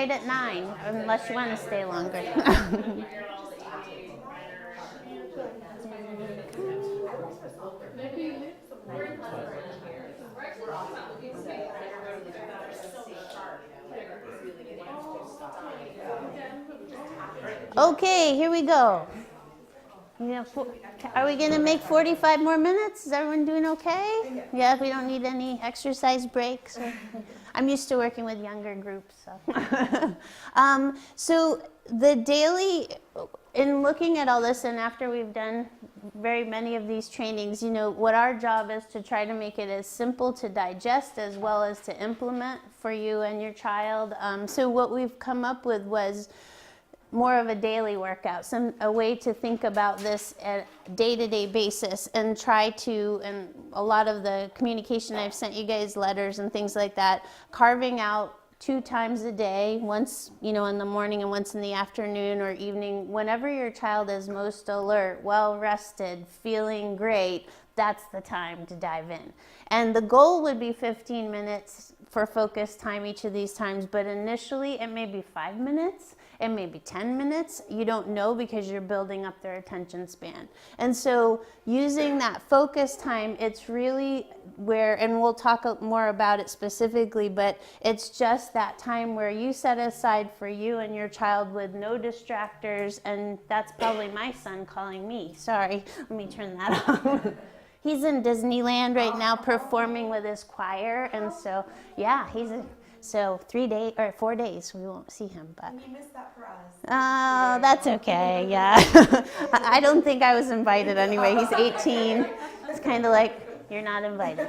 right at 9, unless you want to stay longer. Okay, here we go. Are we going to make 45 more minutes? Is everyone doing okay? Yeah, we don't need any exercise breaks. I'm used to working with younger groups. So, so the daily, in looking at all this, and after we've done very many of these trainings, what our job is to try to make it as simple to digest as well as to implement for you and your child. So what we've come up with was more of a daily workout, a way to think about this at a day-to-day basis and try to, and a lot of the communication I've sent you guys, letters and things like that, carving out 2 times a day, once, in the morning and once in the afternoon or evening, whenever your child is most alert, well rested, feeling great, that's the time to dive in. And the goal would be 15 minutes for focus time each of these times, but initially it may be 5 minutes. It may be 10 minutes. You don't know because you're building up their attention span. And so using that focus time, it's really where, and we'll talk more about it specifically, but it's just that time where you set aside for you and your child with no distractors, and that's probably my son calling me. Sorry, let me turn that off. He's in Disneyland right now performing with his choir, and so, yeah, so 4 days we won't see him, but. And you missed that for us. Oh, that's okay, yeah. I don't think I was invited anyway. He's 18. It's kind of like, you're not invited.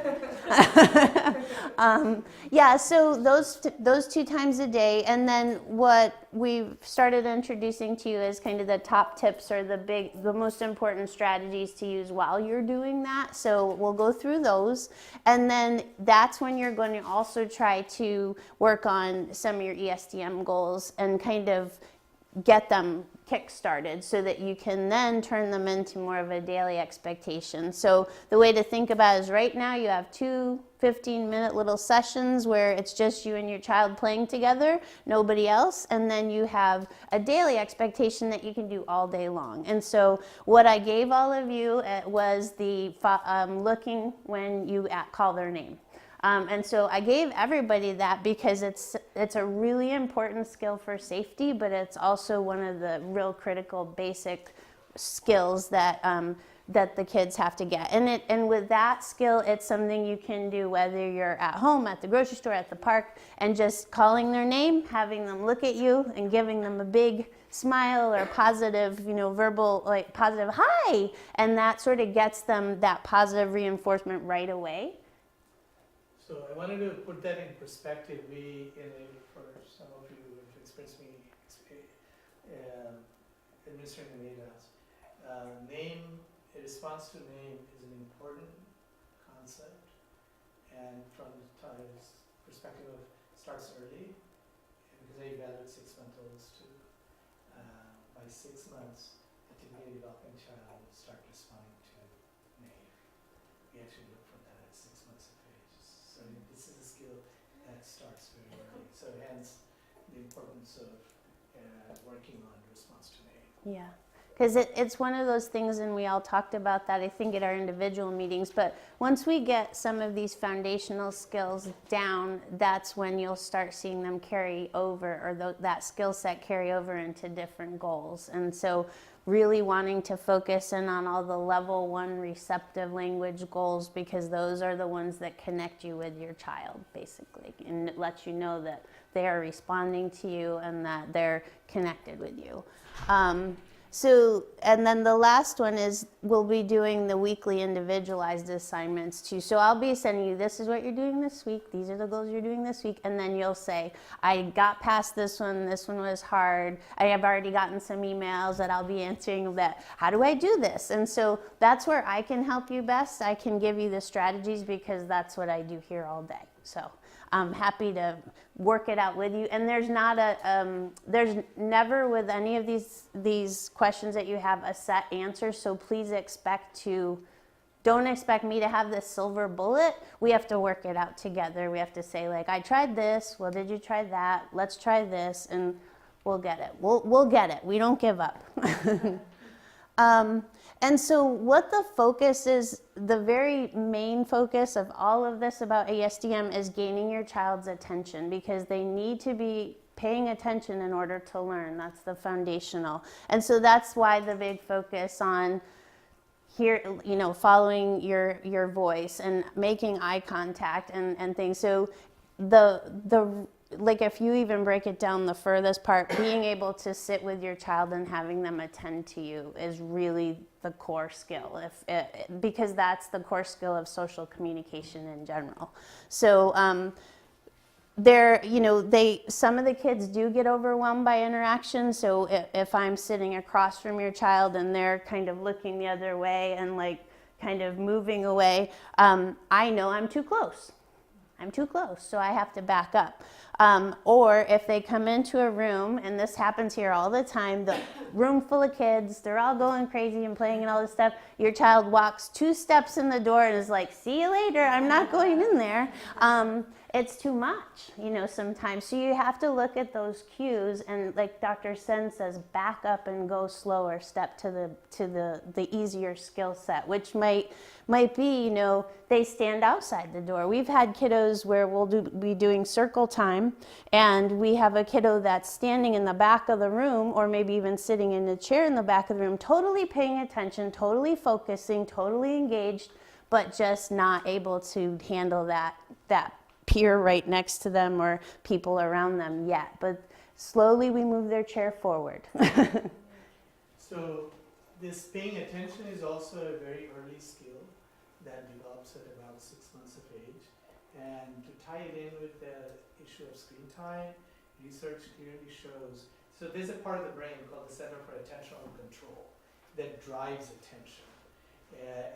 Yeah, so those 2 times a day, and then what we've started introducing to you is kind of the top tips or the most important strategies to use while you're doing that. So we'll go through those, and then that's when you're going to also try to work on some of your ESDM goals and kind of get them kick-started so that you can then turn them into more of a daily expectation. So the way to think about it is right now you have 2 15-minute little sessions where it's just you and your child playing together, nobody else, and then you have a daily expectation that you can do all day long. And so what I gave all of you was the looking when you call their name. And so I gave everybody that because it's a really important skill for safety, but it's also one of the real critical basic skills that that the kids have to get. And with that skill, it's something you can do whether you're at home, at the grocery store, at the park, and just calling their name, having them look at you, and giving them a big smile or positive, verbal, like positive hi, and that sort of gets them that positive reinforcement right away. So I wanted to put that in perspective. For some of you who have experienced me administering the ADAS, a response to name is an important concept, and from the perspective of starts early, because I evaluate 6-month-olds too. By 6 months, a typically developing child will start responding to name. We actually look for that at 6 months of age. So this is a skill that starts very early. So hence the importance of working on response to name. Yeah, because it's one of those things, and we all talked about that, I think, at our individual meetings, but once we get some of these foundational skills down, that's when you'll start seeing them carry over, or that skill set carry over into different goals. And so really wanting to focus in on all the level 1 receptive language goals, because those are the ones that connect you with your child, basically, and it lets you know that they are responding to you and that they're connected with you. So, and then the last one is we'll be doing the weekly individualized assignments too. So I'll be sending you, this is what you're doing this week, these are the goals you're doing this week, and then you'll say, I got past this one was hard, I have already gotten some emails that I'll be answering that, how do I do this? And so that's where I can help you best. I can give you the strategies because that's what I do here all day. So I'm happy to work it out with you. And there's not there's never with any of these questions that you have a set answer. So please expect to don't expect me to have this silver bullet. We have to work it out together. We have to say, like, I tried this. Well, did you try that? Let's try this, and we'll get it. We'll get it. We don't give up. And so what the focus is, the very main focus of all of this about ASDM is gaining your child's attention, because they need to be paying attention in order to learn. That's the foundational. And so that's why the big focus on here, you know, following your voice and making eye contact and things. So the like, if you even break it down the furthest part, being able to sit with your child and having them attend to you is really the core skill, because that's the core skill of social communication in general. So you know, some of the kids do get overwhelmed by interaction. So if I'm sitting across from your child and they're kind of looking the other way and like kind of moving away, I know I'm too close. I'm too close, so I have to back up. Or if they come into a room, and this happens here all the time, the room full of kids, they're all going crazy and playing and all this stuff. Your child walks 2 steps in the door and is like, see you later, I'm not going in there. It's too much, you know, sometimes. So you have to look at those cues, and like Dr. Sen says, back up and go slower, step to the easier skill set, which might be, you know, they stand outside the door. We've had kiddos where we'll be doing circle time, and we have a kiddo that's standing in the back of the room, or maybe even sitting in a chair in the back of the room, totally paying attention, totally focusing, totally engaged, but just not able to handle that peer right next to them or people around them yet. But slowly we move their chair forward. So this paying attention is also a very early skill that develops at about 6 months of age. And to tie it in with the issue of screen time, research clearly shows, so there's a part of the brain called the Center for Attentional Control that drives attention.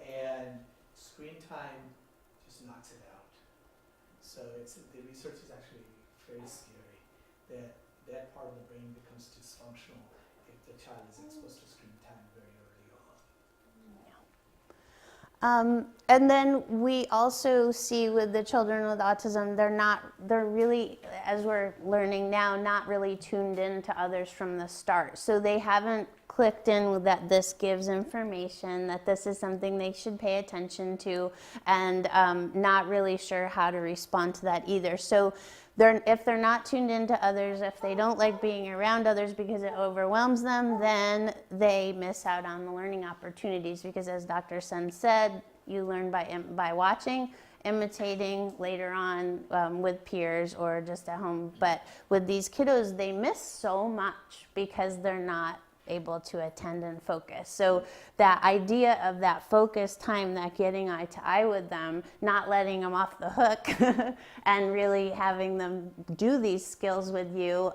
And screen time just knocks it out. So the research is actually very scary, that part of the brain becomes dysfunctional if the child is exposed to screen time very early on. And then we also see with the children with autism, they're really, as we're learning now, not really tuned in to others from the start. So they haven't clicked in with that this gives information, that this is something they should pay attention to, and not really sure how to respond to that either. So if they're not tuned into others, if they don't like being around others because it overwhelms them, then they miss out on the learning opportunities, because as Dr. Sen said, you learn by watching, imitating later on with peers or just at home. But with these kiddos, they miss so much because they're not able to attend and focus. So that idea of that focus time, that getting eye to eye with them, not letting them off the hook and really having them do these skills with you,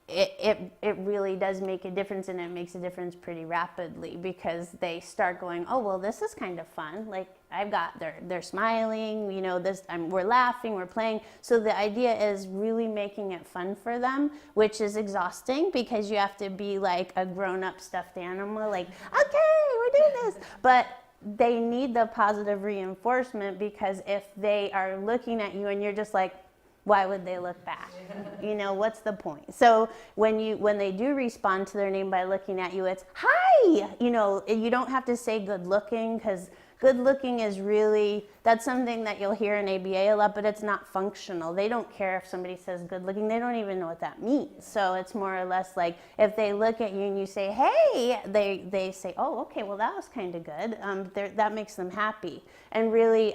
it really does make a difference, and it makes a difference pretty rapidly, because they start going, oh, well, this is kind of fun. Like, they're smiling, you know, we're laughing, we're playing. So the idea is really making it fun for them, which is exhausting, because you have to be like a grown-up stuffed animal, like, okay, we're doing this. But they need the positive reinforcement, because if they are looking at you and you're just like, why would they look back? You know, what's the point? So when they do respond to their name by looking at you, it's hi. You know, you don't have to say good looking, because good looking is really, that's something that you'll hear in ABA a lot, but it's not functional. They don't care if somebody says good looking. They don't even know what that means. So it's more or less like, if they look at you and you say, hey, they say, oh, okay, well, that was kind of good. That makes them happy. And really,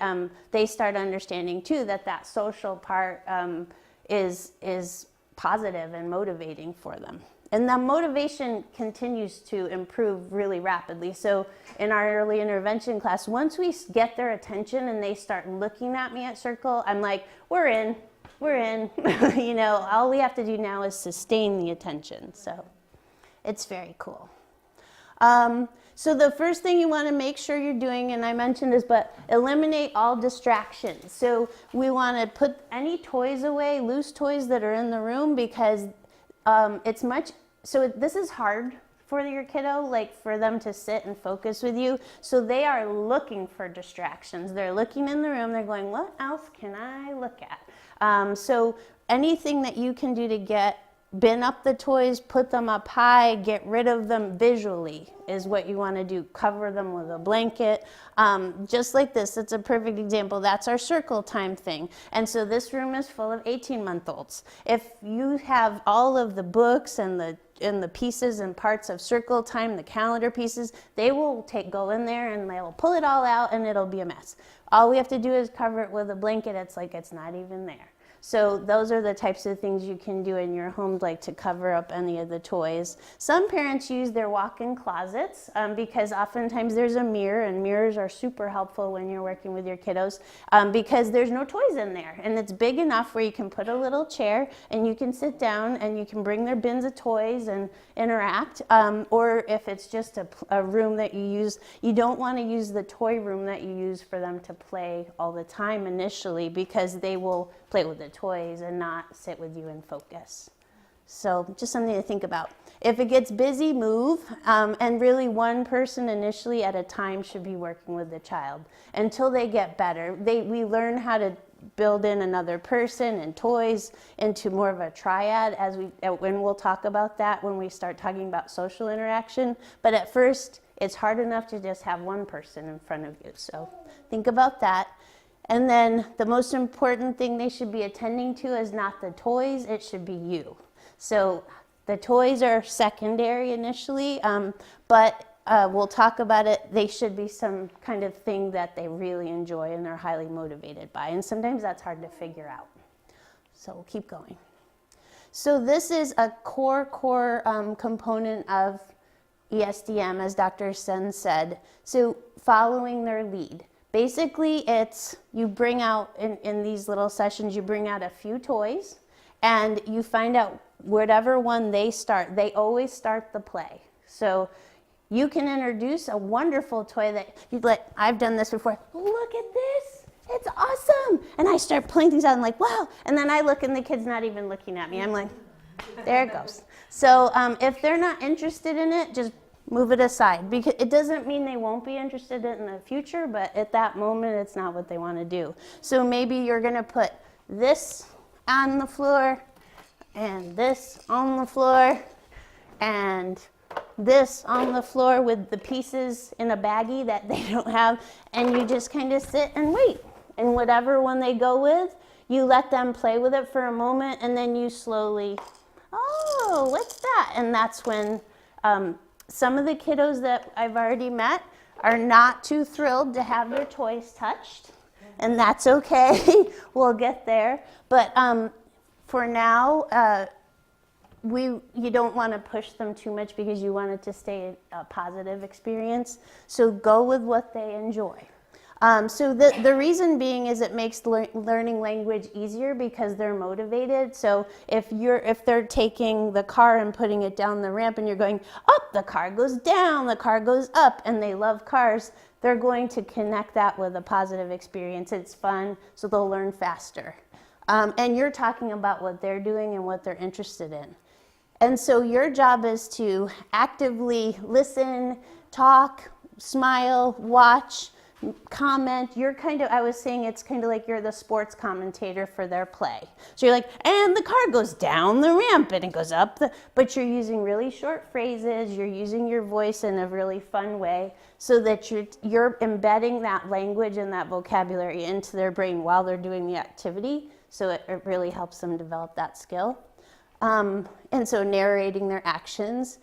they start understanding too that social part is positive and motivating for them. And the motivation continues to improve really rapidly. So in our early intervention class, once we get their attention and they start looking at me at circle, I'm like, we're in. You know, all we have to do now is sustain the attention. So it's very cool. So the first thing you want to make sure you're doing, and I mentioned this, but eliminate all distractions. So we want to put any toys away, loose toys that are in the room, because this is hard for your kiddo, like for them to sit and focus with you. So they are looking for distractions. They're looking in the room, they're going, what else can I look at? So anything that you can do to bin up the toys, put them up high, get rid of them visually is what you want to do. Cover them with a blanket. Just like this, it's a perfect example. That's our circle time thing. And so this room is full of 18-month-olds. If you have all of the books and the pieces and parts of circle time, the calendar pieces, they will go in there and they will pull it all out and it'll be a mess. All we have to do is cover it with a blanket. It's like it's not even there. So those are the types of things you can do in your home, like to cover up any of the toys. Some parents use their walk-in closets because oftentimes there's a mirror, and mirrors are super helpful when you're working with your kiddos because there's no toys in there. And it's big enough where you can put a little chair and you can sit down and you can bring their bins of toys and interact. Or if it's just a room that you use, you don't want to use the toy room that you use for them to play all the time initially, because they will play with the toys and not sit with you and focus. So just something to think about. If it gets busy, move. And really one person initially at a time should be working with the child until they get better. We learn how to build in another person and toys into more of a triad when we'll talk about that when we start talking about social interaction. But at first, it's hard enough to just have one person in front of you. So think about that. And then the most important thing they should be attending to is not the toys, it should be you. So the toys are secondary initially, but we'll talk about it. They should be some kind of thing that they really enjoy and they're highly motivated by. And sometimes that's hard to figure out. So we'll keep going. So this is a core component of ESDM, as Dr. Sen said. So following their lead. Basically, it's you bring out, in these little sessions, you bring out a few toys and you find out whatever one they start. They always start the play. So you can introduce a wonderful toy that you'd like, I've done this before. Look at this, it's awesome. And I start pulling things out and like, wow. And then I look and the kid's not even looking at me. I'm like, there it goes. So if they're not interested in it, just move it aside, because it doesn't mean they won't be interested in the future, but at that moment, it's not what they want to do. So maybe you're going to put this on the floor, and this on the floor, and this on the floor with the pieces in a baggie that they don't have, and you just kind of sit and wait. And whatever one they go with, you let them play with it for a moment, and then you slowly, oh, what's that? And that's when some of the kiddos that I've already met are not too thrilled to have their toys touched, and that's okay. We'll get there. But for now, you don't want to push them too much because you want it to stay a positive experience. So go with what they enjoy. So the reason being is it makes learning language easier because they're motivated. So if they're taking the car and putting it down the ramp and you're going up, the car goes down, the car goes up, and they love cars, they're going to connect that with a positive experience. It's fun, so they'll learn faster. And you're talking about what they're doing and what they're interested in. And so your job is to actively listen, talk, smile, watch, comment. I was saying it's kind of like you're the sports commentator for their play. So you're like, and the car goes down the ramp and it goes up but you're using really short phrases, you're using your voice in a really fun way so that you're embedding that language and that vocabulary into their brain while they're doing the activity. So it really helps them develop that skill. And so narrating their actions.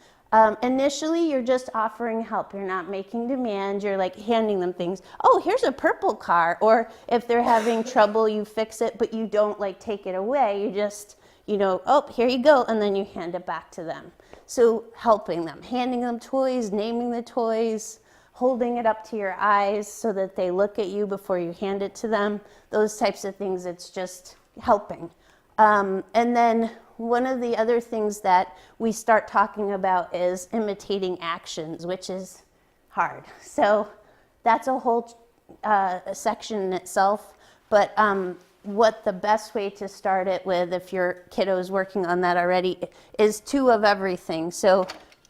Initially, you're just offering help. You're not making demands. You're like handing them things. Oh, here's a purple car. Or if they're having trouble, you fix it, but you don't like take it away. You just, oh, here you go. And then you hand it back to them. So helping them, handing them toys, naming the toys, holding it up to your eyes so that they look at you before you hand it to them. Those types of things, it's just helping. And then one of the other things that we start talking about is imitating actions, which is hard. So that's a whole section in itself. But what the best way to start it with, if your kiddo is working on that already, is 2 of everything. So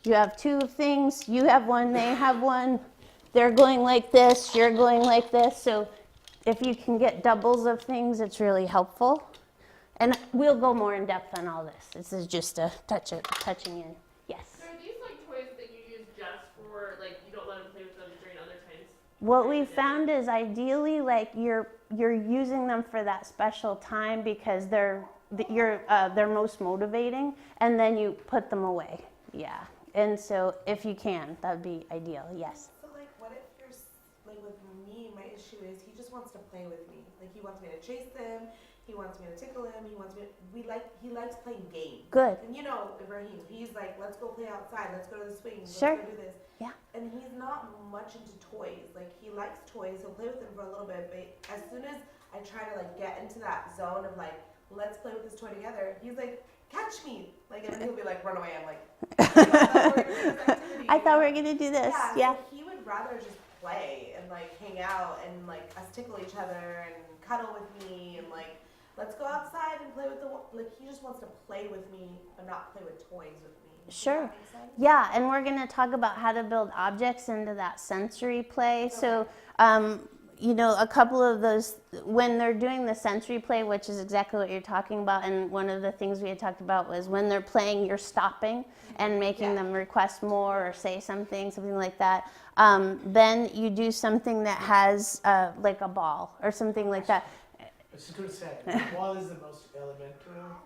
you have two things, you have one, they have one, they're going like this, you're going like this. So if you can get doubles of things, it's really helpful. And we'll go more in depth on all this. This is just a touching in. Yes? So are these like toys that you use just for, like, you don't let them play with them during other times? What we found is ideally, like, you're using them for that special time because they're most motivating, and then you put them away. Yeah. And so if you can, that would be ideal. Yes. So like, what if you're like with me? My issue is he just wants to play with me. Like he wants me to chase him. He wants me to tickle him. He likes playing games. Good. And you know, Ibrahim, he's like, let's go play outside. Let's go to the swings. Sure. Let's go do this. Yeah. And he's not much into toys. Like he likes toys. He'll play with them for a little bit, but as soon as I try to like get into that zone of like, let's play with this toy together, he's like, catch me. Like, and he'll be like, run away. I'm like, I thought we were gonna do this. Yeah. So he would rather just play and like hang out and like us tickle each other and cuddle with me and like, let's go outside and play with like he just wants to play with me but not play with toys with me. Sure. Does that make sense? Yeah, and we're going to talk about how to build objects into that sensory play. Okay. So, you know, a couple of those, when they're doing the sensory play, which is exactly what you're talking about, and one of the things we had talked about was when they're playing, you're stopping and making them request more or say something like that. Then you do something that has like a ball or something like that. I was just going to say, the ball is the most elemental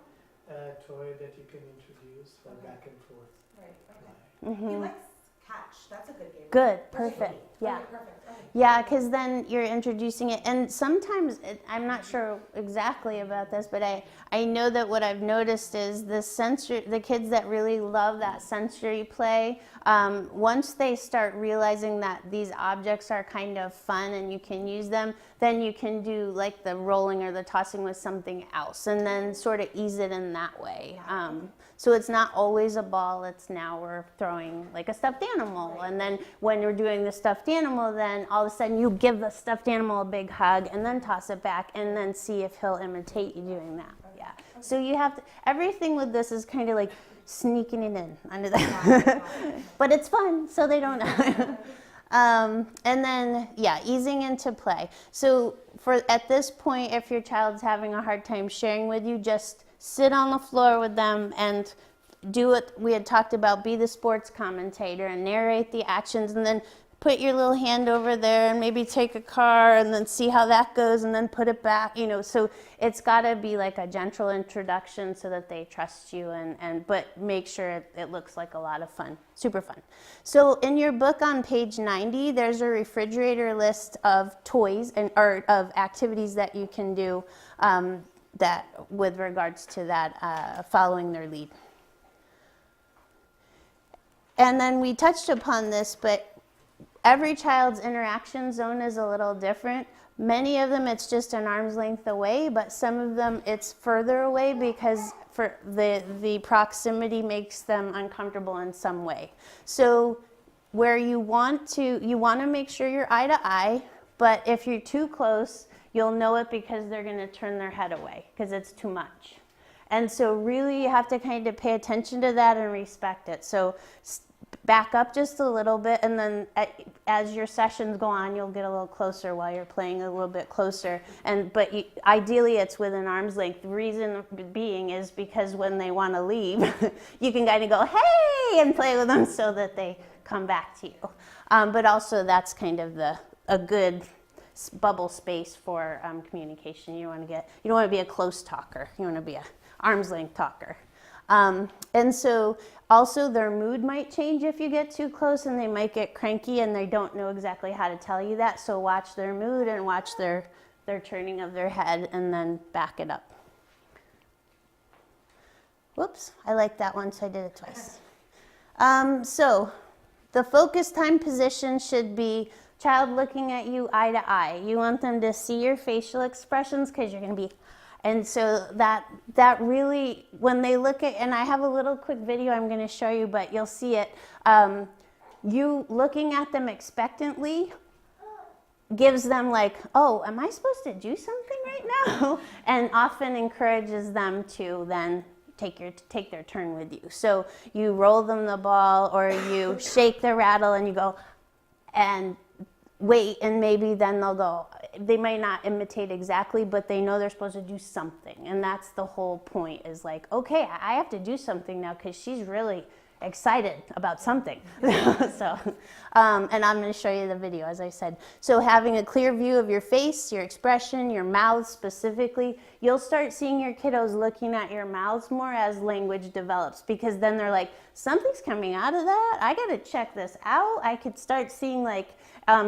toy that you can introduce for back and forth Right. play. He Mm-hmm. likes catch. That's a good game. Good, perfect. Yeah. Okay, perfect. Okay. Yeah, because then you're introducing it, and sometimes I'm not sure exactly about this, but I know that what I've noticed is the kids that really love that sensory play, once they start realizing that these objects are kind of fun and you can use them, then you can do like the rolling or the tossing with something else, and then sort of ease it in that way. So it's not always a ball, it's now we're throwing like a stuffed animal. And then when you're doing the stuffed animal, then all of a sudden you give the stuffed animal a big hug and then toss it back and then see if he'll imitate you doing that. Yeah. So you have to, everything with this is kind of like sneaking it in under that. But it's fun, so they don't know. And then, yeah, easing into play. So at this point, if your child's having a hard time sharing with you, just sit on the floor with them and do what we had talked about, be the sports commentator and narrate the actions, and then put your little hand over there and maybe take a car and then see how that goes and then put it back, you know. So it's got to be like a gentle introduction so that they trust you, but make sure it looks like a lot of fun, super fun. So in your book on page 90, there's a refrigerator list of toys or of activities that you can do that with regards to that following their lead. And then we touched upon this, but every child's interaction zone is a little different. Many of them it's just an arm's length away, but some of them it's further away because for the proximity makes them uncomfortable in some way. So where you want to make sure you're eye to eye, but if you're too close, you'll know it because they're going to turn their head away because it's too much. And so really you have to kind of pay attention to that and respect it. So back up just a little bit, and then as your sessions go on, you'll get a little closer while you're playing a little bit closer. But ideally it's within arm's length. The reason being is because when they want to leave, you can kind of go, hey, and play with them so that they come back to you. But also that's kind of a good bubble space for communication. You don't want to be a close talker. You want to be a arm's length talker. And so also their mood might change if you get too close, and they might get cranky and they don't know exactly how to tell you that. So watch their mood and watch their turning of their head and then back it up. Whoops, I like that one, so I did it twice. So the focus time position should be child looking at you eye to eye. You want them to see your facial expressions because you're going to be, and so that really, when they look at, and I have a little quick video I'm going to show you, but you'll see it. You looking at them expectantly gives them like, oh, am I supposed to do something right now? And often encourages them to then take their turn with you. So you roll them the ball, or you shake the rattle, and you go and wait, and maybe then they'll go. They might not imitate exactly, but they know they're supposed to do something, and that's the whole point. Is like, okay, I have to do something now because she's really excited about something. So, and I'm going to show you the video, as I said. So having a clear view of your face, your expression, your mouth specifically, you'll start seeing your kiddos looking at your mouths more as language develops, because then they're like, something's coming out of that. I got to check this out. I could start seeing like,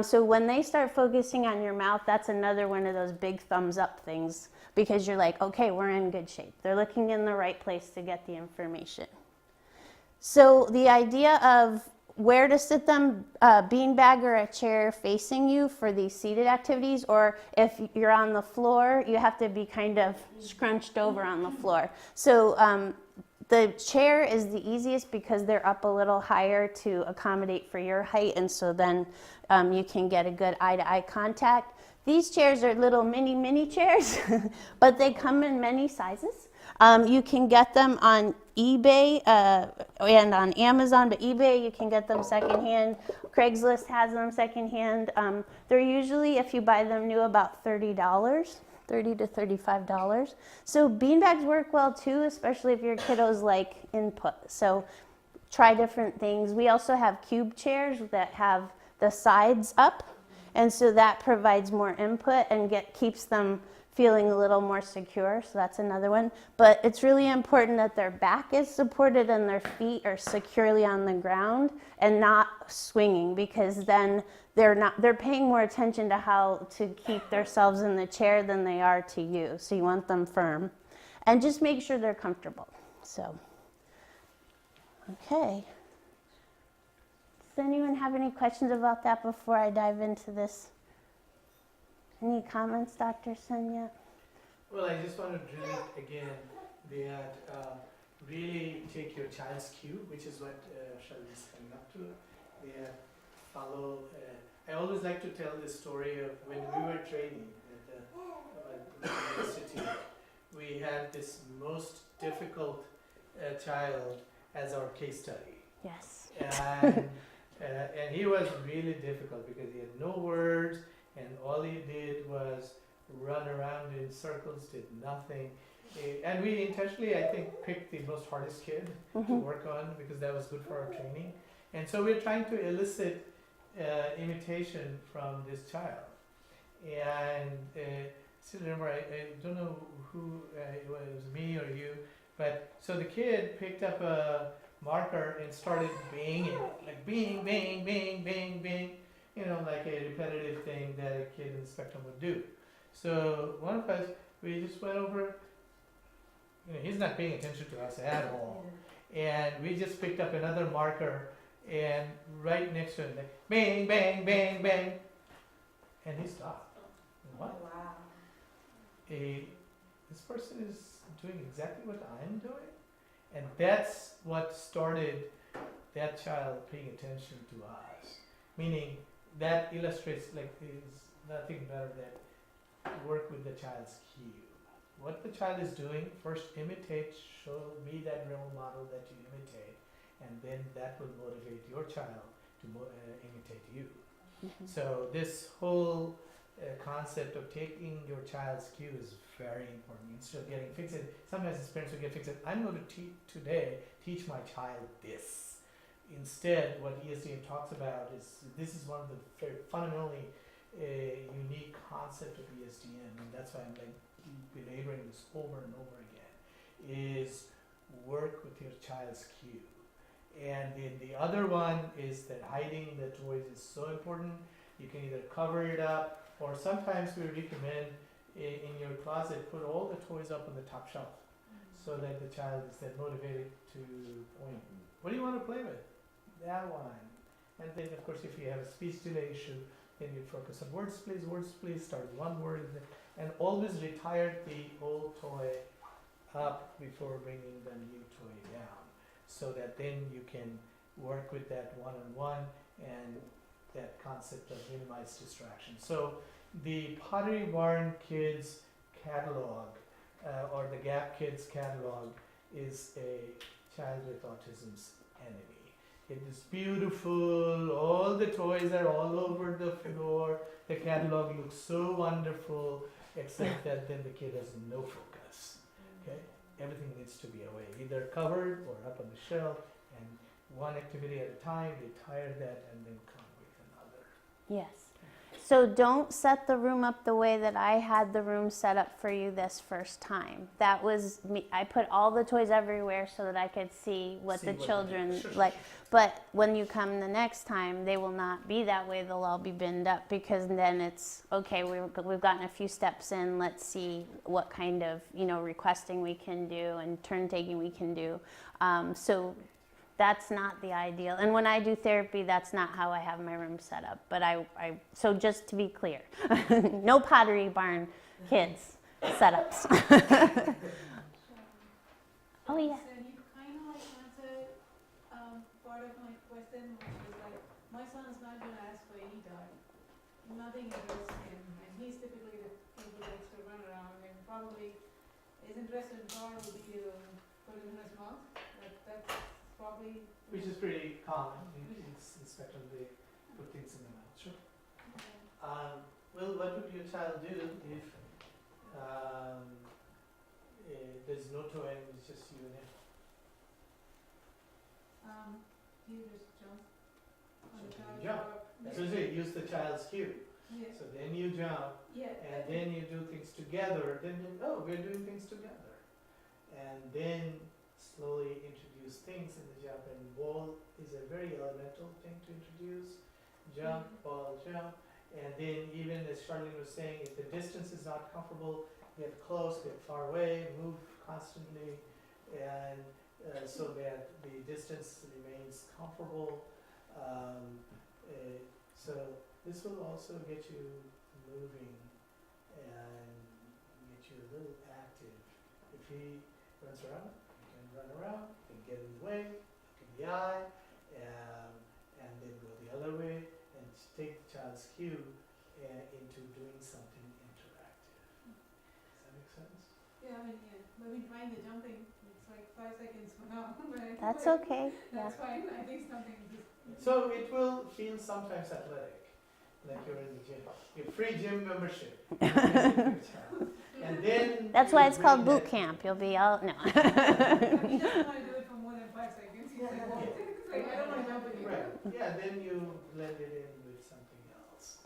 so when they start focusing on your mouth, that's another one of those big thumbs up things, because you're like, okay, we're in good shape. They're looking in the right place to get the information. So the idea of where to sit them, beanbag or a chair facing you for these seated activities, or if you're on the floor, you have to be kind of scrunched over on the floor. So the chair is the easiest because they're up a little higher to accommodate for your height, and so then you can get a good eye-to-eye contact. These chairs are little mini chairs, but they come in many sizes. You can get them on eBay and on Amazon, but eBay you can get them secondhand. Craigslist has them secondhand. They're usually, if you buy them new, about $30 to $35. So beanbags work well too, especially if your kiddos like input. So try different things. We also have cube chairs that have the sides up, and so that provides more input and keeps them feeling a little more secure. So that's another one. But it's really important that their back is supported and their feet are securely on the ground and not swinging, because then they're paying more attention to how to keep themselves in the chair than they are to you. So you want them firm, and just make sure they're comfortable. So, okay. Does anyone have any questions about that before I dive into this? Any comments, Dr. Sun, yet? Well, I just want to drill it again that really take your child's cue, which is what Sheldon is coming up to. Follow. I always like to tell this story of when we were training at the institute. We had this most difficult child as our case study. Yes. And he was really difficult because he had no words, and all he did was run around in circles, did nothing. And we intentionally, I think, picked the most hardest kid to work on because that was good for our training. And so we're trying to elicit imitation from this child. And still remember, I don't know who, it was me or you, but so the kid picked up a marker and started banging, like bang, bang, bang, bang, bang, you know, like a repetitive thing that a kid in the spectrum would do. So one of us, we just went over, you know, he's not paying attention to us at all. And we just picked up another marker and right next to him, like bang, bang, bang, bang. And he stopped. What? Oh, wow. This person is doing exactly what I'm doing? And that's what started that child paying attention to us. Meaning that illustrates, like, there's nothing better than work with the child's cue. What the child is doing, first imitate, show me that role model that you imitate, and then that will motivate your child to imitate you. So this whole concept of taking your child's cue is very important. Instead of getting fixated, sometimes as parents will get fixated. I'm going to today teach my child this. Instead, what ESDM talks about is, this is one of the very fundamentally unique concept of ESDM, and that's why I'm like belaboring this over and over again, is work with your child's cue. And the other one is that hiding the toys is so important. You can either cover it up, or sometimes we recommend in your closet, put all the toys up on the top shelf so that the child is then motivated to point. What do you want to play with? That one. And then, of course, if you have a speech delay issue, then you focus on words please, start with one word, and always retire the old toy up before bringing the new toy down, so that then you can work with that one-on-one and that concept of minimize distraction. So the Pottery Barn Kids catalog, or the Gap Kids catalog, is a child with autism's enemy. It is beautiful, all the toys are all over the floor, the catalog looks so wonderful, except that then the kid has no focus. Okay? Everything needs to be away, either covered or up on the shelf, and one activity at a time, they tire that and then come with another. Yes. So don't set the room up the way that I had the room set up for you this first time. That was me. I put all the toys everywhere so that I could see what the children like. But when you come the next time, they will not be that way. They'll all be binned up, because then it's, okay, we've gotten a few steps in. Let's see what kind of, requesting we can do and turn taking we can do. So that's not the ideal. And when I do therapy, that's not how I have my room set up. But so just to be clear, no Pottery Barn kids setups. Oh, yeah. And you kind of like answered part of my question, which was like, my son is not going to ask for any toy. Nothing interests him, and he's typically the kid who likes to run around, and probably his interest in toy will be to put it in his mouth. Like that's probably. Which is pretty common. It's inspector, they put things in the mouth. Sure. Well, what would your child do if there's no toy and it's just you and him? He just jump on the So couch. you jump. That's what I say, use the child's cue. Yeah. So then you jump, Yeah. and then you do things together. Then we're doing things together. And then slowly introduce things in the jump, and ball is a very elemental thing to introduce. Jump, ball, jump. And then even as Charlene was saying, if the distance is not comfortable, get close, get far away, move constantly, and so that the distance remains comfortable. So this will also get you moving and get you a little active. If he runs around, you can run around, you can get in the way, look in the eye, and then go the other way, and take the child's cue into doing something interactive. Does that make sense? Yeah, I've been trying the jumping. It's like 5 seconds for now. But That's okay. Yeah. That's fine. I think something just. So it will feel sometimes athletic, like you're in the gym. Your free gym membership. And then That's you why it's called bring boot that- camp. You'll be all, no. He doesn't want to do it for more than 5 seconds. He's like, well, it's like, I don't want to jump anymore. Right. Yeah, then you blend it in with something else.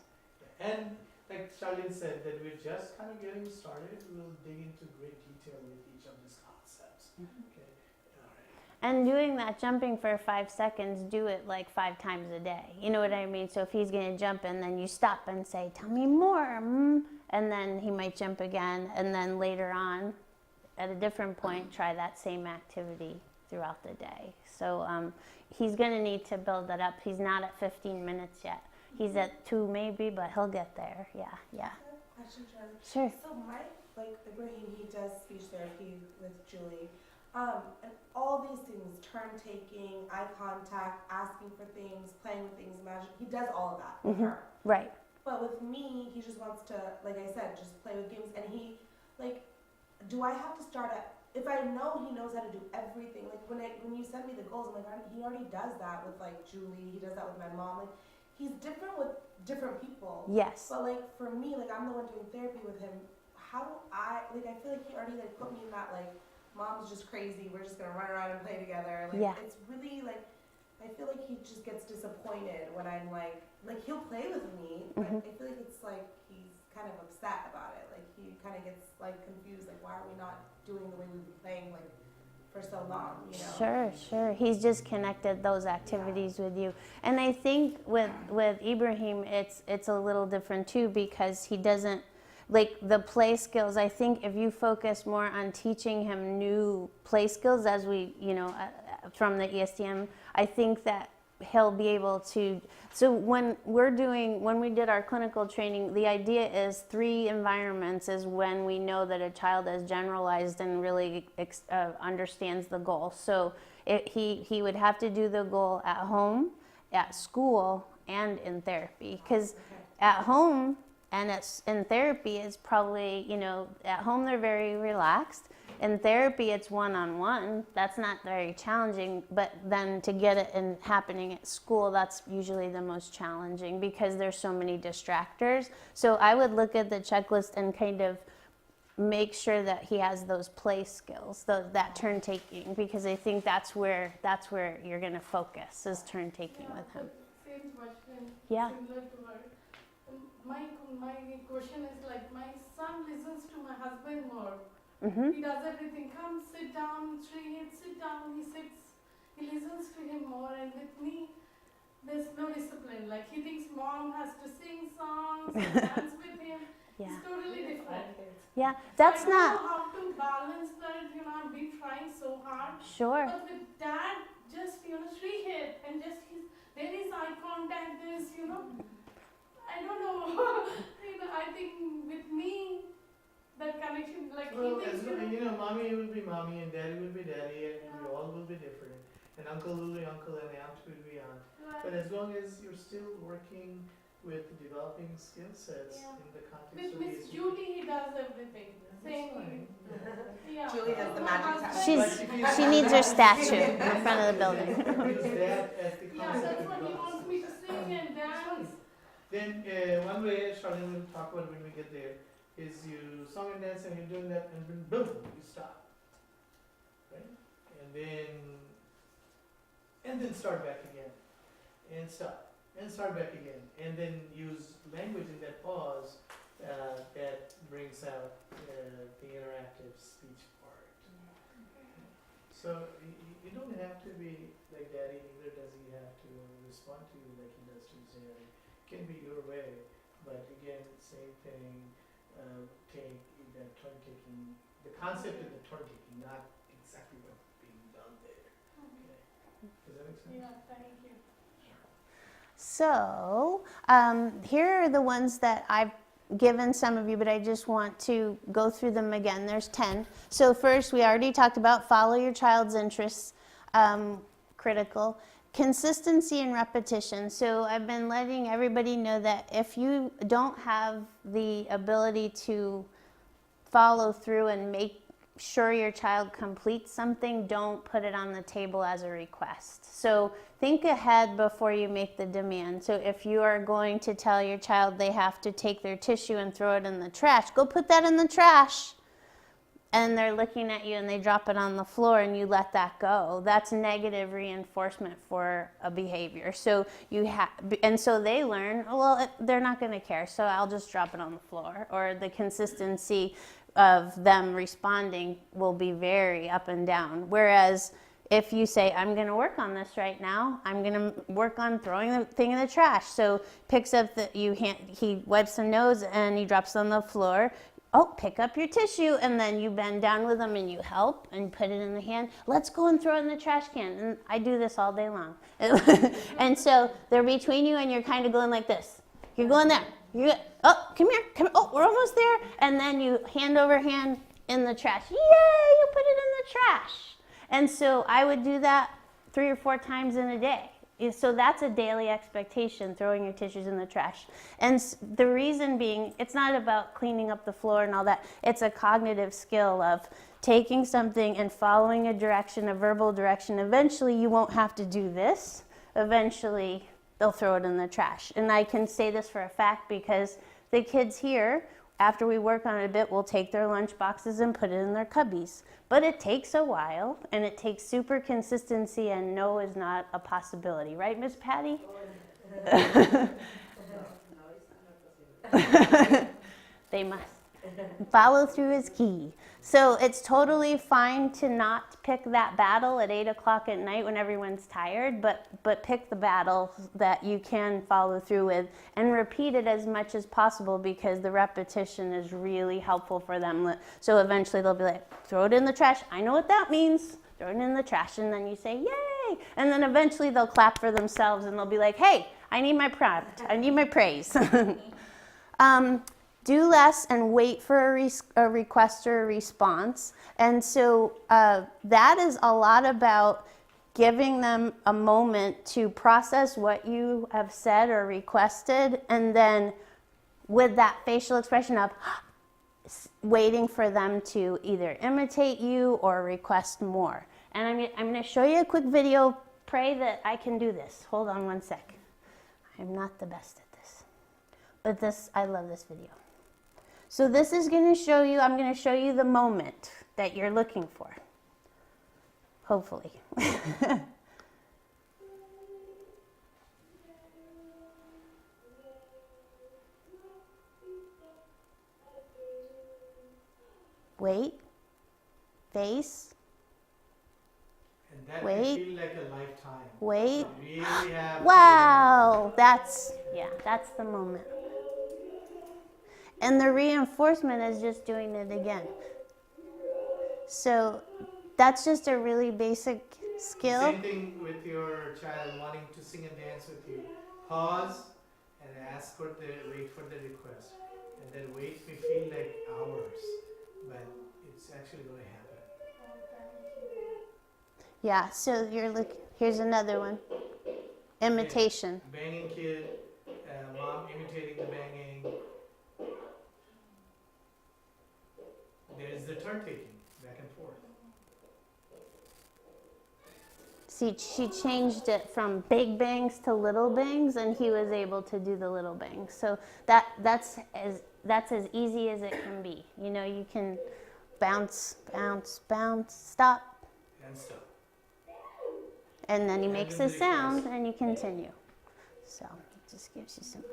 And like Charlene said, that we're just kind of getting started. We'll dig into great detail with each of these concepts. Okay. All right. And doing that jumping for 5 seconds, do it like 5 times a day. You know what I mean? So if he's going to jump and then you stop and say, tell me more, and then he might jump again. And then later on, at a different point, try that same activity throughout the day. So he's going to need to build that up. He's not at 15 minutes yet. He's at 2 maybe, but he'll get there. Yeah. Question, Charlie. Sure. So Ibrahim, he does speech therapy with Julie. And all these things, turn taking, eye contact, asking for things, playing with things, imagine, he does all of that with her. Right. But with me, he just wants to, like I said, just play with games. And he, do I have to start at, if I know he knows how to do everything, like when you send me the goals, I'm like, he already does that with Julie, he does that with my mom. Like, he's different with different people. Yes. But for me, I'm the one doing therapy with him. How do I feel like he already put me in that mom's just crazy, we're just gonna run around and play together. Yeah. It's really I feel like he just gets disappointed when I'm he'll play with me, but I feel like it's he's kind of upset about it. He kind of gets confused, why are we not doing the way we've been playing for so long, you know? Sure. He's just connected those activities with you. And I think with Ibrahim, it's a little different too, because he doesn't, the play skills, I think if you focus more on teaching him new play skills as we, from the ESDM, I think that he'll be able to. So when we did our clinical training, the idea is 3 environments is when we know that a child is generalized and really understands the goal. So he would have to do the goal at home, at school, and in therapy. Because at home and in therapy is probably, at home they're very relaxed. in therapy, it's one-on-one. That's not very challenging, but then to get it in happening at school, that's usually the most challenging because there's so many distractors. So I would look at the checklist and kind of make sure that he has those play skills, that turn taking, because I think that's where you're going to focus, is turn taking with him. Same question. Yeah. Similar to her. My question is like, my son listens to my husband more. Mm-hmm. He does everything. Come, sit down, sit down. He sits. He listens to him more. And with me, there's no discipline. Like, he thinks mom has to sing songs and dance with him. Yeah. It's totally different. Yeah, that's I don't not know how to balance that. I've been trying so hard. sure. But with dad, just, Sri hit and just there is eye contact, I don't know. I think with me, that connection, like Well, he as thinks, mommy will be mommy, and daddy will be daddy, and we all will be different. And uncle will be uncle, and aunt will be aunt. But as long as you're still working with developing skill sets Yeah. in the context with of Miss ASD. Julie, he does everything. That's Same fine. Yeah. Julie does the My magic husband- touch. She needs her statue in front of the building. Use that as the Yeah, concept that's of what he developing wants me to skills. sing and dance. Then one way, Charlene will talk about when we get there, is you song and dance and you're doing that and then boom, you stop. Right? And then start back again. And stop. And start back again. And then use language in that pause that brings out the interactive speech part. So you don't have to be like daddy, neither does he have to respond to you like he does to his daddy. It can be your way, but again, same thing, take that turn taking, the concept of the turn taking, not exactly what's being done there. Okay. Does that make sense? Yeah, thank you. So here are the ones that I've given some of you, but I just want to go through them again. There's 10. So first, we already talked about follow your child's interests, critical. Consistency and repetition. So I've been letting everybody know that if you don't have the ability to follow through and make sure your child completes something, don't put it on the table as a request. So think ahead before you make the demand. So if you are going to tell your child they have to take their tissue and throw it in the trash, go put that in the trash. And they're looking at you and they drop it on the floor and you let that go. That's negative reinforcement for a behavior. So and so they learn, well, they're not going to care, so I'll just drop it on the floor. Or the consistency of them responding will be very up and down. Whereas if you say, I'm going to work on this right now, I'm going to work on throwing the thing in the trash. So picks up he wipes the nose and he drops it on the floor. Oh, pick up your tissue, and then you bend down with them and you help and put it in the hand. Let's go and throw it in the trash can. And I do this all day long. And so they're between you and you're kind of going like this. You're going there. Oh, come here. Oh, we're almost there. And then you hand over hand in the trash. Yay, you put it in the trash. And so I would do that 3 or 4 times in a day. So that's a daily expectation, throwing your tissues in the trash. And the reason being, it's not about cleaning up the floor and all that. It's a cognitive skill of taking something and following a direction, a verbal direction. Eventually, you won't have to do this. Eventually, they'll throw it in the trash. And I can say this for a fact because the kids here, after we work on it a bit, will take their lunch boxes and put it in their cubbies. But it takes a while, and it takes super consistency, and no is not a possibility. Right, Miss Patty? They must. Follow through is key. So it's totally fine to not pick that battle at 8 o'clock at night when everyone's tired, but pick the battle that you can follow through with and repeat it as much as possible because the repetition is really helpful for them. So eventually they'll be like, throw it in the trash. I know what that means. Throw it in the trash. And then you say, yay. And then eventually they'll clap for themselves and they'll be like, hey, I need my product. I need my praise. Do less and wait for a request or a response. And so that is a lot about giving them a moment to process what you have said or requested, and then with that facial expression of, waiting for them to either imitate you or request more. And I'm going to show you a quick video. Pray that I can do this. Hold on one sec. I'm not the best at this. But I love this video. So this is going to show you, I'm going to show you the moment that you're looking for. Hopefully. Wait. Face. And that Wait. can feel like a lifetime. Wait. You really have Wow. That's the moment. And the reinforcement is just doing it again. So that's just a really basic skill. Same thing with your child wanting to sing and dance with you. Pause and wait for the request. And then wait may feel like hours, but it's actually going to happen. Yeah, so here's another one. Imitation. Banging kid, mom imitating the banging. There's the turn taking, back and forth. See, she changed it from big bangs to little bangs, and he was able to do the little bangs. So that's as easy as it can be. You know, you can bounce, bounce, bounce, stop. And stop. And then he makes a sound, and you continue. So it just gives you some.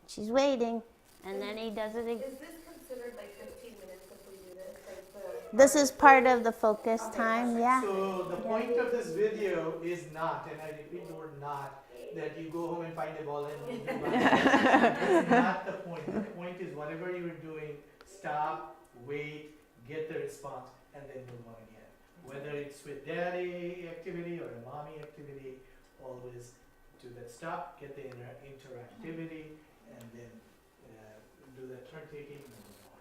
She's waiting, and then he does it again. Is this considered like 15 minutes if we do this? Like This is part of the focus time, yeah. So the point of this video is not, and I repeat the word not, that you go home and find a ball and you do That's not the point. The point is whatever you're doing, stop, wait, get the response, and then move on again. Whether it's with daddy activity or a mommy activity, always do that. Stop, get the interactivity, and then do the turn taking and move on.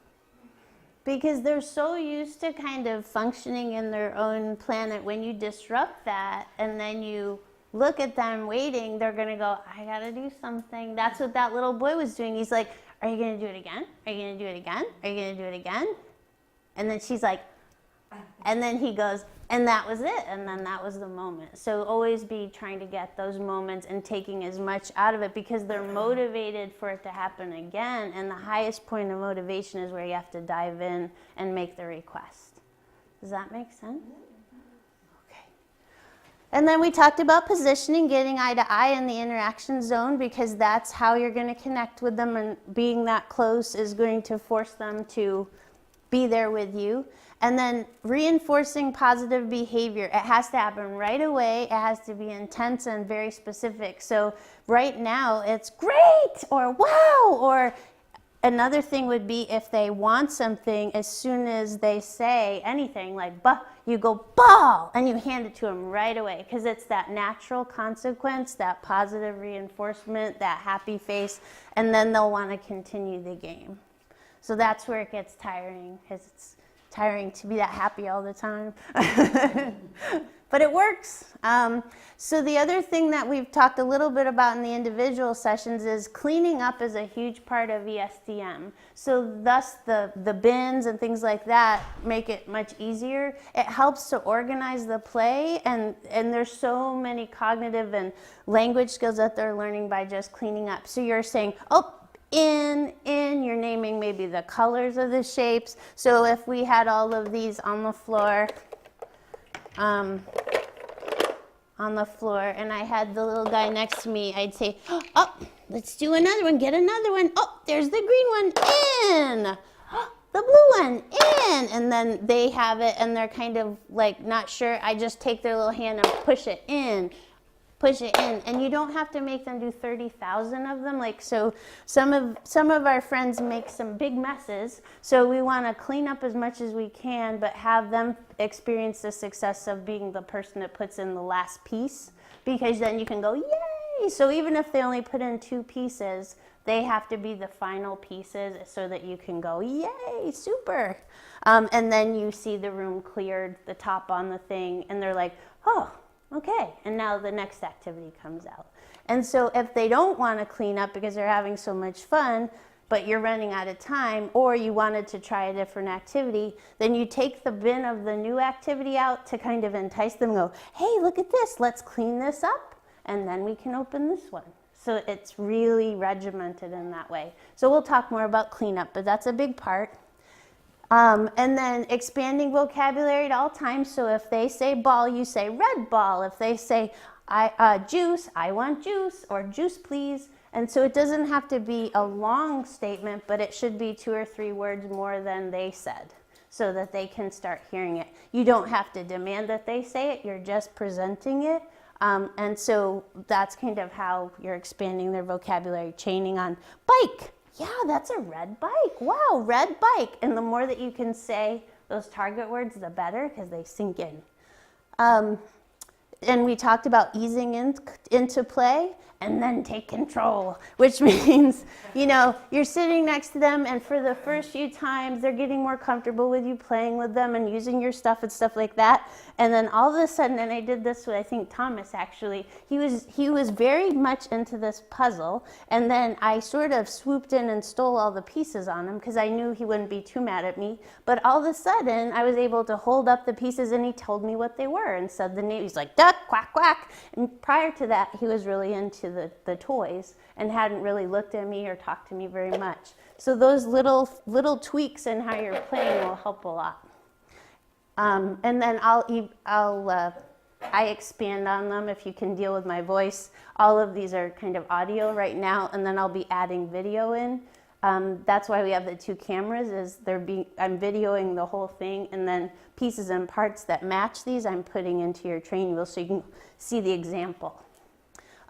Because they're so used to kind of functioning in their own planet. When you disrupt that and then you look at them waiting, they're going to go, I got to do something. That's what that little boy was doing. He's like, are you going to do it again? Are you going to do it again? Are you going to do it again? And then she's like, and then he goes, and that was it. And then that was the moment. So always be trying to get those moments and taking as much out of it, because they're motivated for it to happen again. And the highest point of motivation is where you have to dive in and make the request. Does that make sense? Okay. And then we talked about positioning, getting eye to eye in the interaction zone, because that's how you're going to connect with them, and being that close is going to force them to be there with you. And then reinforcing positive behavior. It has to happen right away. It has to be intense and very specific. So right now it's great or wow, or another thing would be if they want something, as soon as they say anything like bah, you go ball, and you hand it to them right away, because it's that natural consequence, that positive reinforcement, that happy face, and then they'll want to continue the game. So that's where it gets tiring, because it's tiring to be that happy all the time. But it works. So the other thing that we've talked a little bit about in the individual sessions is cleaning up is a huge part of ESDM. So thus the bins and things like that make it much easier. It helps to organize the play, and there's so many cognitive and language skills that they're learning by just cleaning up. So you're saying, oh, you're naming maybe the colors of the shapes. So if we had all of these on the floor, and I had the little guy next to me, I'd say, oh, let's do another one, get another one. Oh, there's the green one, in. Oh, the blue one, in. And then they have it, and they're kind of like not sure. I just take their little hand and push it in. Push it in, and you don't have to make them do 30,000 of them. Like, so some of our friends make some big messes, so we want to clean up as much as we can, but have them experience the success of being the person that puts in the last piece, because then you can go, yay! So even if they only put in 2 pieces, they have to be the final pieces so that you can go, yay, super. And then you see the room cleared, the top on the thing, and they're like, oh, Okay, and now the next activity comes out. And so if they don't want to clean up because they're having so much fun, but you're running out of time, or you wanted to try a different activity, then you take the bin of the new activity out to kind of entice them, go, hey, look at this, let's clean this up, and then we can open this one. So it's really regimented in that way. So we'll talk more about cleanup, but that's a big part. And then expanding vocabulary at all times. So if they say ball, you say red ball. If they say juice, I want juice, or juice please. And so it doesn't have to be a long statement, but it should be 2 or 3 words more than they said so that they can start hearing it. You don't have to demand that they say it, you're just presenting it. And so that's kind of how you're expanding their vocabulary, chaining on bike. Yeah, that's a red bike. Wow, red bike. And the more that you can say those target words, the better, because they sink in. And we talked about easing into play and then take control, which means, you know, you're sitting next to them and for the first few times they're getting more comfortable with you playing with them and using your stuff and stuff like that. And then all of a sudden, and I did this with, I think, Thomas actually, he was very much into this puzzle. And then I sort of swooped in and stole all the pieces on him because I knew he wouldn't be too mad at me. But all of a sudden, I was able to hold up the pieces and he told me what they were and said the name. He's like, duck, quack, quack. And prior to that, he was really into the toys and hadn't really looked at me or talked to me very much. So those little tweaks in how you're playing will help a lot. And then I expand on them if you can deal with my voice. All of these are kind of audio right now, and then I'll be adding video in. That's why we have the 2 cameras, is I'm videoing the whole thing, and then pieces and parts that match these I'm putting into your training wheel so you can see the example.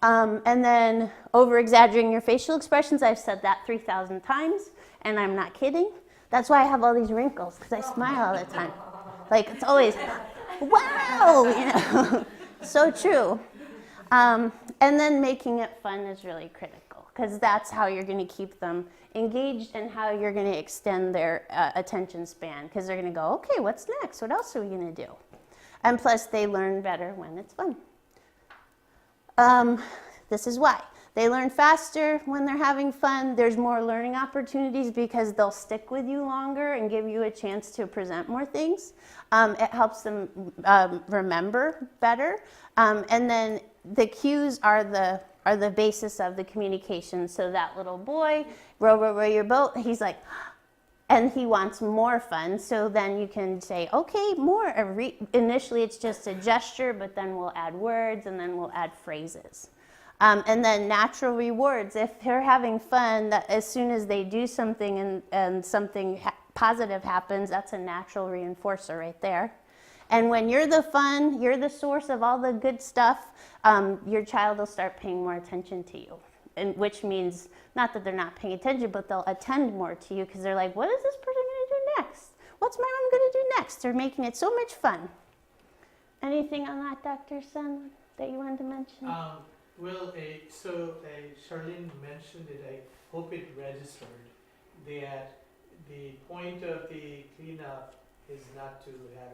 And then over-exaggerating your facial expressions, I've said that 3,000 times, and I'm not kidding. That's why I have all these wrinkles, because I smile all the time. Like, it's always, wow, you know, so true. And then making it fun is really critical, because that's how you're going to keep them engaged and how you're going to extend their attention span, because they're going to go, okay, what's next? What else are we going to do? And plus, they learn better when it's fun. This is why. They learn faster when they're having fun. There's more learning opportunities because they'll stick with you longer and give you a chance to present more things. It helps them remember better. And then the cues are the basis of the communication. So that little boy, row, row, row your boat, he's like, and he wants more fun. So then you can say, okay, more. Initially, it's just a gesture, but then we'll add words and then we'll add phrases. And then natural rewards. If they're having fun, that as soon as they do something and something positive happens, that's a natural reinforcer right there. And when you're the fun, you're the source of all the good stuff, your child will start paying more attention to you. And which means not that they're not paying attention, but they'll attend more to you because they're like, what is this person going to do next? What's my mom going to do next? They're making it so much fun. Anything on that, Dr. Sun, that you wanted to mention? Charlene mentioned it, I hope it registered, that the point of the cleanup is not to have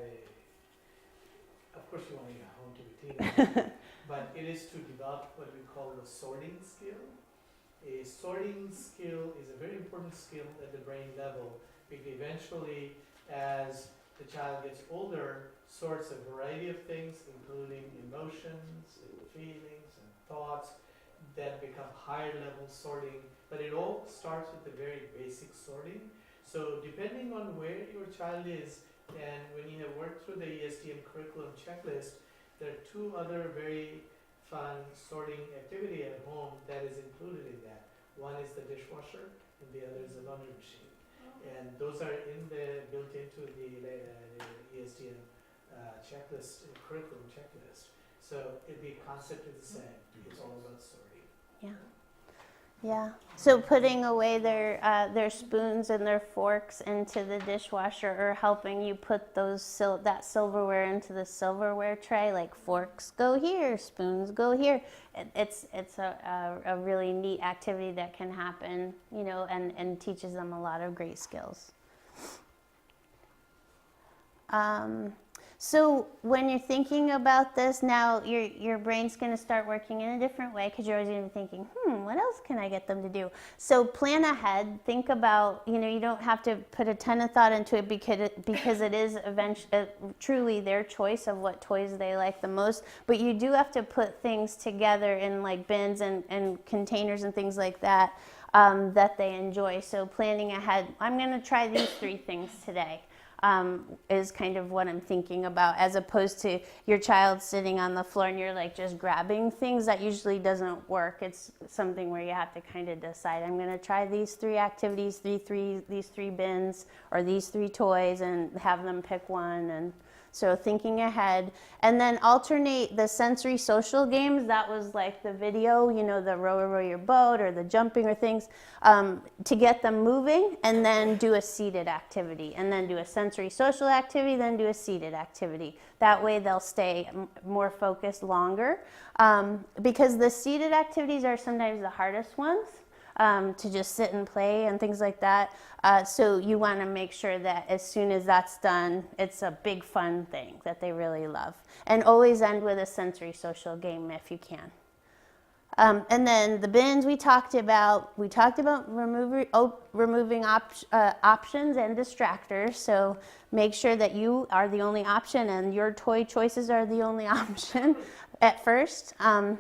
of course you want your home to be clean, but it is to develop what we call the sorting skill. A sorting skill is a very important skill at the brain level, because eventually as the child gets older, sorts a variety of things, including emotions and feelings and thoughts that become higher level sorting, but it all starts with the very basic sorting. So depending on where your child is, and when you have worked through the ESDM curriculum checklist, there are 2 other very fun sorting activity at home that is included in that. One is the dishwasher, and the other is the laundry machine. And those are built into the ESDM checklist, curriculum checklist. So the concept is the same. It's all about sorting. Yeah. Yeah. So putting away their spoons and their forks into the dishwasher, or helping you put that silverware into the silverware tray, like forks go here, spoons go here. It's a really neat activity that can happen, you know, and teaches them a lot of great skills. So when you're thinking about this now, your brain's going to start working in a different way because you're always going to be thinking, what else can I get them to do? So plan ahead. Think about, you don't have to put a ton of thought into it because it is eventually truly their choice of what toys they like the most. But you do have to put things together in like bins and containers and things like that that they enjoy. So planning ahead, I'm going to try these 3 things today. Is kind of what I'm thinking about, as opposed to your child sitting on the floor and you're like just grabbing things. That usually doesn't work. It's something where you have to kind of decide, I'm going to try these 3 activities, these 3 bins, or these 3 toys, and have them pick one. And so thinking ahead, and then alternate the sensory social games. That was like the video, the row your boat or the jumping or things, to get them moving, and then do a seated activity, and then do a sensory social activity, then do a seated activity. That way they'll stay more focused longer, because the seated activities are sometimes the hardest ones. To just sit and play and things like that. So you want to make sure that as soon as that's done, it's a big fun thing that they really love. And always end with a sensory social game if you can. And then the bins we talked about removing options and distractors. So make sure that you are the only option and your toy choices are the only option at first.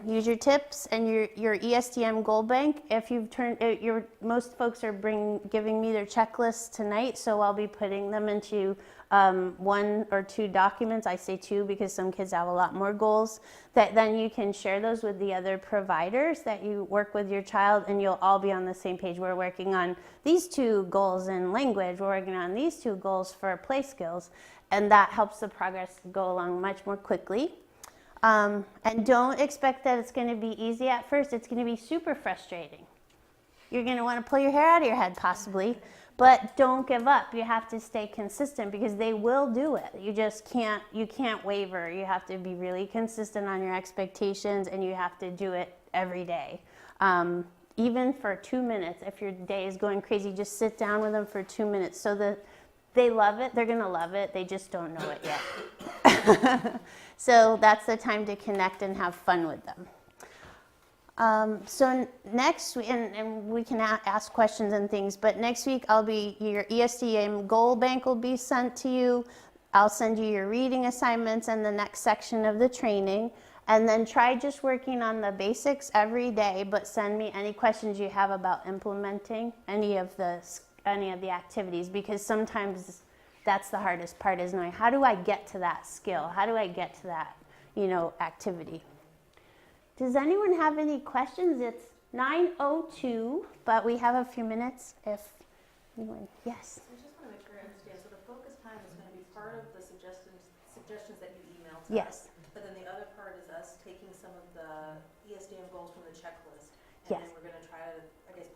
Use your tips and your ESDM goal bank. If you've most folks are giving me their checklists tonight, so I'll be putting them into 1 or 2 documents. I say 2 because some kids have a lot more goals, that then you can share those with the other providers that you work with your child, and you'll all be on the same page. We're working on these 2 goals in language, we're working on these 2 goals for play skills, and that helps the progress go along much more quickly. And don't expect that it's going to be easy at first. It's going to be super frustrating. You're going to want to pull your hair out of your head possibly, but don't give up. You have to stay consistent because they will do it. You can't waver. You have to be really consistent on your expectations, and you have to do it every day. Even for 2 minutes, if your day is going crazy, just sit down with them for 2 minutes so that they love it. They're going to love it. They just don't know it yet. So that's the time to connect and have fun with them. So next, and we can ask questions and things, but next week your ESDM goal bank will be sent to you. I'll send you your reading assignments and the next section of the training. And then try just working on the basics every day, but send me any questions you have about implementing any of the activities, because sometimes that's the hardest part, is knowing, how do I get to that skill? How do I get to that, activity? Does anyone have any questions? It's 9:02, but we have a few minutes if anyone, yes. I just want to make sure I understand. So the focus time is going to be part of the suggestions that you emailed to Yes. us, but then the other part is us taking some of the ESDM goals from the checklist, and Yes. then we're going to try to,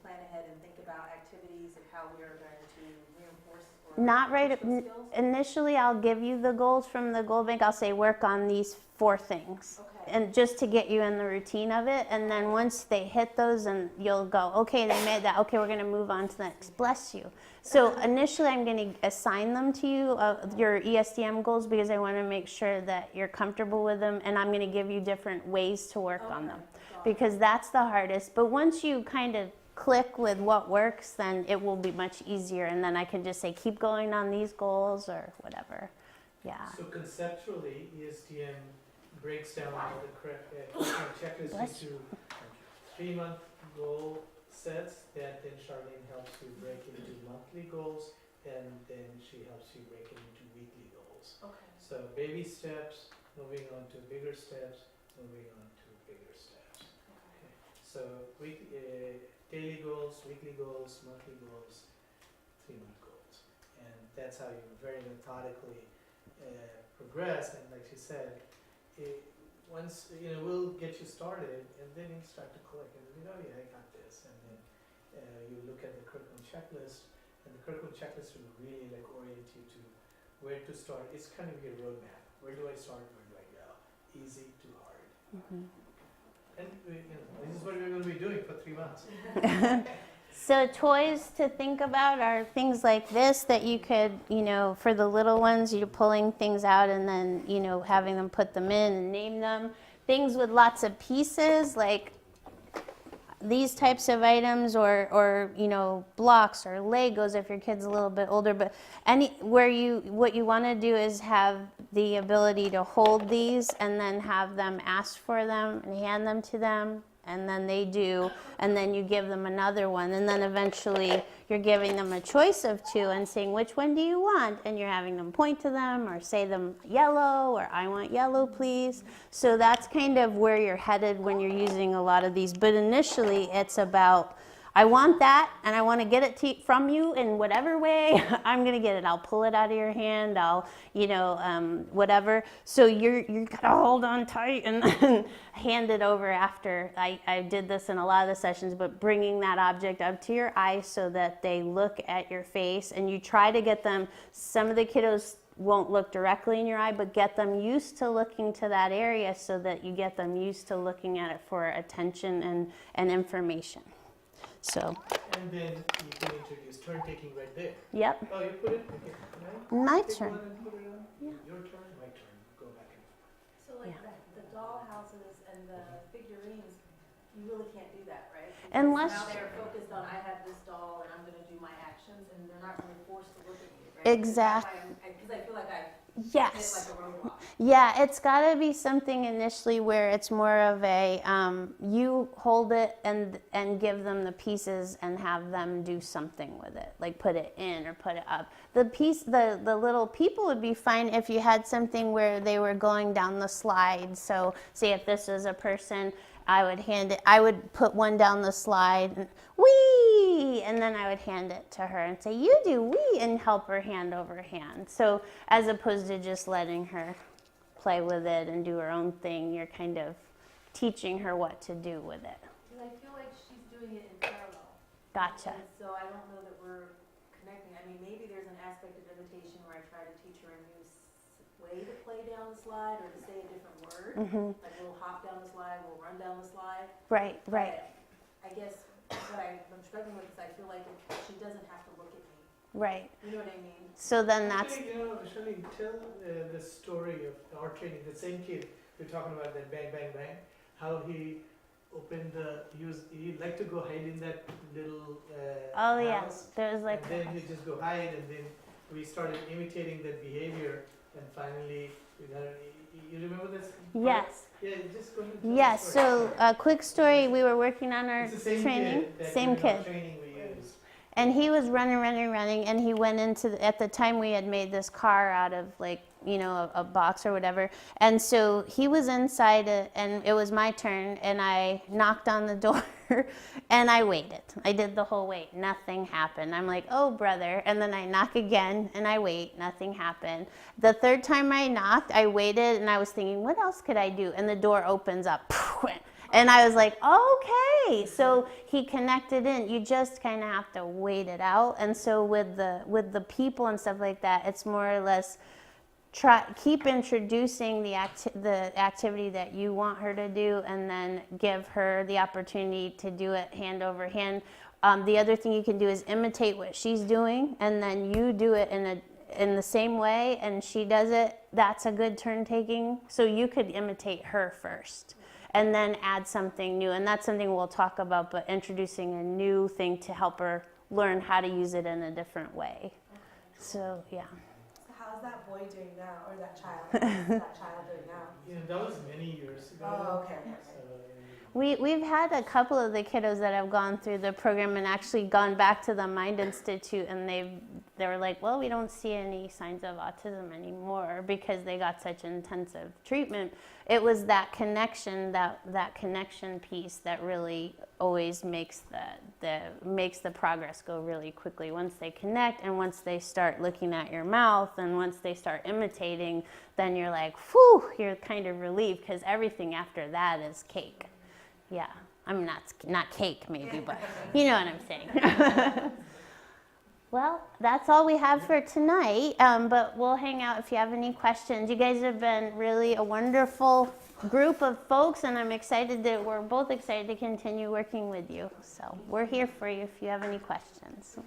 plan ahead and think about activities and how we are going to reinforce or Not right. teach those skills. Initially, I'll give you the goals from the goal bank. I'll say work on these 4 things. Okay. And just to get you in the routine of it. And then once they hit those, and you'll go, okay, they made that. Okay, we're going to move on to the next. Bless you. So initially, I'm going to assign them to you, your ESDM goals, because I want to make sure that you're comfortable with them. And I'm going to give you different ways to work on them, because that's the hardest. But once you kind of click with what works, then it will be much easier, and then I can just say keep going on these goals or whatever. Yeah. So conceptually, ESDM breaks down the correct checklist into 3-month goal sets that then Charlene helps you break into monthly goals, and then she helps you break it into weekly goals. Okay. So baby steps, moving on to bigger steps, moving on to bigger steps. Okay. So daily goals, weekly goals, monthly goals, 3-month goals. And that's how you very methodically progress. And like she said, once, we'll get you started, and then you start to click, and yeah, I got this. And then you look at the curriculum checklist, and the curriculum checklist will really orient you to where to start. It's kind of your roadmap. Where do I start? Where do I go? Easy to hard. Mm-hmm. And this is what we're going to be doing for 3 months. So toys to think about are things like this that you could, for the little ones, you're pulling things out and then, having them put them in and name them. Things with lots of pieces like these types of items or blocks or Legos if your kid's a little bit older, but what you want to do is have the ability to hold these and then have them ask for them and hand them to them, and then they do, and then you give them another one, and then eventually you're giving them a choice of two and saying, which one do you want? And you're having them point to them or say them yellow, or I want yellow, please. So that's kind of where you're headed when you're using a lot of these. But initially it's about, I want that, and I want to get it from you in whatever way. I'm going to get it. I'll pull it out of your hand. I'll, whatever. So you're gotta hold on tight and then hand it over after. I did this in a lot of the sessions, but bringing that object up to your eye so that they look at your face, and you try to get them. Some of the kiddos won't look directly in your eye, but get them used to looking to that area so that you get them used to looking at it for attention and information. So. And then you can introduce turn taking right there. Yep. Oh, you put it? Okay. My Take turn. one and put it on? Yeah. Your turn, my turn. Go back and forth. So like Yeah. the doll houses and the figurines, you really can't do that, right? Because Unless- now they're focused on, I have this doll and I'm gonna do my actions, and they're not really forced to look at me, right? Exactly. Because I feel like I Yes. hit like a roadblock. Yeah, it's got to be something initially where it's more of a you hold it and give them the pieces and have them do something with it, like put it in or put it up. The little people would be fine if you had something where they were going down the slide. So say if this is a person, I would put one down the slide and wee, and then I would hand it to her and say, you do wee, and help her hand over hand. So as opposed to just letting her play with it and do her own thing, you're kind of teaching her what to do with it. Because I feel like she's doing it in parallel. Gotcha. And so I don't know that we're connecting. I mean, maybe there's an aspect of imitation where I try to teach her a new way to play down the slide or to say a different word. Mm-hmm. Like we'll hop down the slide, we'll run down the slide. Right, right, But I guess what I'm struggling with is I feel like she doesn't have to look at me. right. You know what I mean? So then that's, Actually, Shirley, tell the story of our training. The same kid we're talking about, that bang, bang, bang, how he opened he liked to go hide in that little oh house. yes, there was like, And then he'd just go hide, and then we started imitating that behavior, and finally, you remember this? part? yes. Yeah, just go ahead and tell Yes, the story. so a quick story, we were working on our It's the same training, kid that same in our kid. training we used. And he was running, and he went into, at the time we had made this car out of like, a box or whatever. And so he was inside and it was my turn, and I knocked on the door and I waited. I did the whole wait, nothing happened. I'm like, oh brother, and then I knock again and I wait, nothing happened. The third time I knocked, I waited and I was thinking, what else could I do? And the door opens up. And I was like, okay, so he connected in. You just kind of have to wait it out. And so with the people and stuff like that, it's more or less keep introducing the activity that you want her to do, and then give her the opportunity to do it hand over hand. The other thing you can do is imitate what she's doing, and then you do it in the same way, and she does it. That's a good turn taking. So you could imitate her first, and then add something new. And that's something we'll talk about, but introducing a new thing to help her learn how to use it in a different way. So, yeah. So how's that boy doing now, or that child? What's that child doing now? That was many years ago. Oh, okay. We've had a couple of the kiddos that have gone through the program and actually gone back to the Mind Institute, and they were like, well, we don't see any signs of autism anymore because they got such intensive treatment. It was that connection, that connection piece that really always makes the progress go really quickly. Once they connect, and once they start looking at your mouth, and once they start imitating, then you're like, whew, you're kind of relieved, because everything after that is cake. Yeah, I'm not cake maybe, but you know what I'm saying. Well, that's all we have for tonight, but we'll hang out if you have any questions. You guys have been really a wonderful group of folks, and I'm excited that we're both excited to continue working with you. So we're here for you if you have any questions.